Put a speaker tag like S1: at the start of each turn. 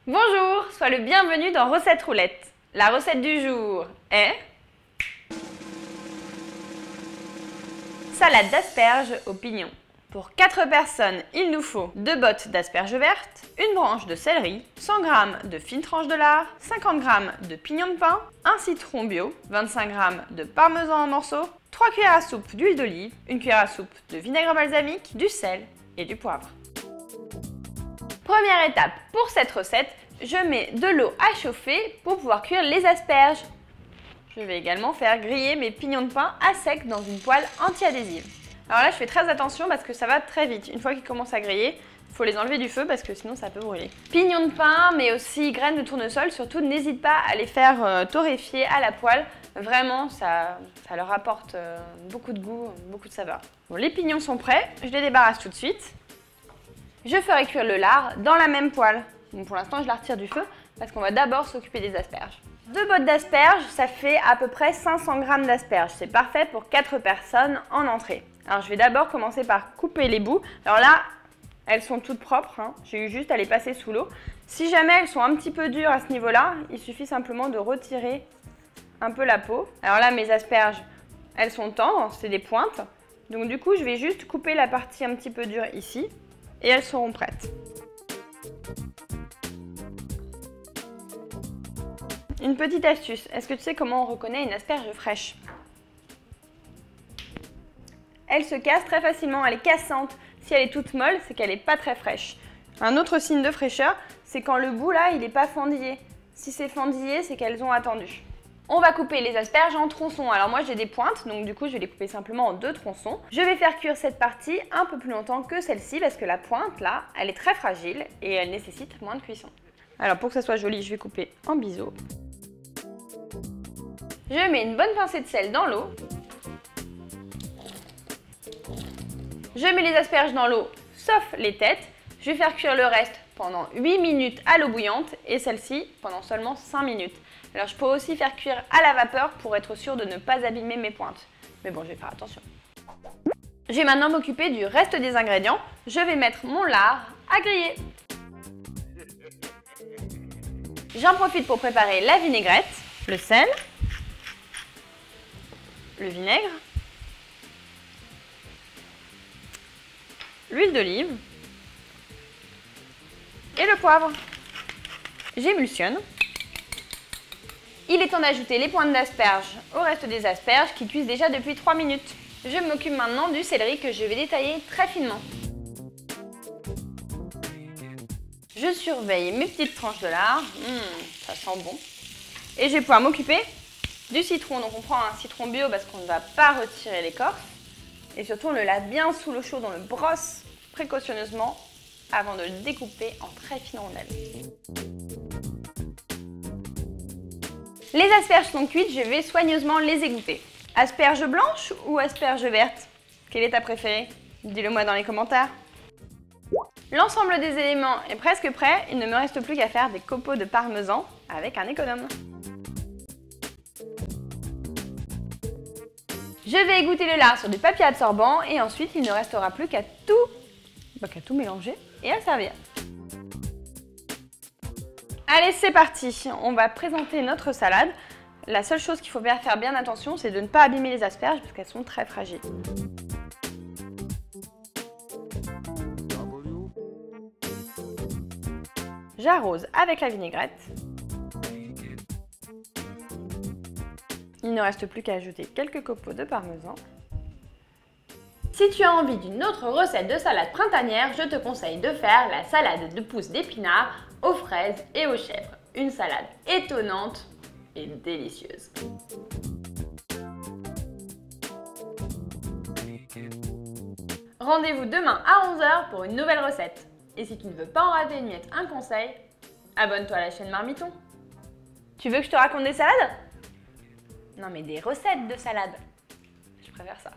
S1: Bonjour, sois le bienvenu dans Recette Roulette. La recette du jour est salade d'asperges aux pignons. Pour 4 personnes, il nous faut 2 bottes d'asperges vertes, une branche de céleri, 100 g de fines tranches de lard, 50 g de pignons de pain, un citron bio, 25 g de parmesan en morceaux, 3 cuillères à soupe d'huile d'olive, une cuillère à soupe de vinaigre balsamique, du sel et du poivre. Première étape pour cette recette, je mets de l'eau à chauffer pour pouvoir cuire les asperges. Je vais également faire griller mes pignons de pain à sec dans une poêle anti-adhésive. Alors là, je fais très attention parce que ça va très vite. Une fois qu'ils commencent à griller, il faut les enlever du feu parce que sinon ça peut brûler. Pignons de pain, mais aussi graines de tournesol, surtout n'hésite pas à les faire torréfier à la poêle. Vraiment, ça leur apporte beaucoup de goût, beaucoup de saveur. Bon, les pignons sont prêts, je les débarrasse tout de suite. Je ferai cuire le lard dans la même poêle. Bon, pour l'instant, je la retire du feu parce qu'on va d'abord s'occuper des asperges. 2 bottes d'asperges, ça fait à peu près 500 g d'asperges. C'est parfait pour 4 personnes en entrée. Alors, je vais d'abord commencer par couper les bouts. Alors là, elles sont toutes propres, hein. J'ai eu juste à les passer sous l'eau. Si jamais elles sont un petit peu dures à ce niveau-là, il suffit simplement de retirer un peu la peau. Alors là, mes asperges, elles sont tendres, c'est des pointes. Donc du coup, je vais juste couper la partie un petit peu dure ici. Et elles seront prêtes. Une petite astuce, est-ce que tu sais comment on reconnaît une asperge fraîche? Elle se casse très facilement, elle est cassante. Si elle est toute molle, c'est qu'elle n'est pas très fraîche. Un autre signe de fraîcheur, c'est quand le bout là, il n'est pas fendillé. Si c'est fendillé, c'est qu'elles ont attendu. On va couper les asperges en tronçons. Alors moi j'ai des pointes, donc du coup je vais les couper simplement en 2 tronçons. Je vais faire cuire cette partie un peu plus longtemps que celle-ci parce que la pointe là, elle est très fragile et elle nécessite moins de cuisson. Alors pour que ça soit joli, je vais couper en biseau. Je mets une bonne pincée de sel dans l'eau. Je mets les asperges dans l'eau, sauf les têtes. Je vais faire cuire le reste pendant 8 minutes à l'eau bouillante et celle-ci pendant seulement 5 minutes. Alors je peux aussi faire cuire à la vapeur pour être sûr de ne pas abîmer mes pointes. Mais bon, je vais faire attention. Je vais maintenant m'occuper du reste des ingrédients. Je vais mettre mon lard à griller. J'en profite pour préparer la vinaigrette, le sel, le vinaigre, l'huile d'olive et le poivre. J'émulsionne. Il est temps d'ajouter les pointes d'asperges au reste des asperges qui cuisent déjà depuis 3 minutes. Je m'occupe maintenant du céleri que je vais détailler très finement. Je surveille mes petites tranches de lard. Ça sent bon. Et je vais pouvoir m'occuper du citron. Donc on prend un citron bio parce qu'on ne va pas retirer l'écorce. Et surtout on le lave bien sous l'eau chaude, on le brosse précautionneusement avant de le découper en très fines rondelles. Les asperges sont cuites, je vais soigneusement les égoutter. Asperges blanches ou asperges vertes? Quelle est ta préférée? Dis-le moi dans les commentaires. L'ensemble des éléments est presque prêt, il ne me reste plus qu'à faire des copeaux de parmesan avec un économe. Je vais égoutter le lard sur du papier absorbant et ensuite il ne restera plus qu'à tout mélanger et à servir. Allez, c'est parti, on va présenter notre salade. La seule chose qu'il faut bien faire bien attention, c'est de ne pas abîmer les asperges parce qu'elles sont très fragiles. J'arrose avec la vinaigrette. Il ne reste plus qu'à ajouter quelques copeaux de parmesan. Si tu as envie d'une autre recette de salade printanière, je te conseille de faire la salade de pousses d'épinards aux fraises et aux chèvres. Une salade étonnante et délicieuse. Rendez-vous demain à 11 h pour une nouvelle recette. Et si tu ne veux pas en rater une miette, un conseil, abonne-toi à la chaîne Marmiton. Tu veux que je te raconte des salades? Non mais des recettes de salade. Je préfère ça.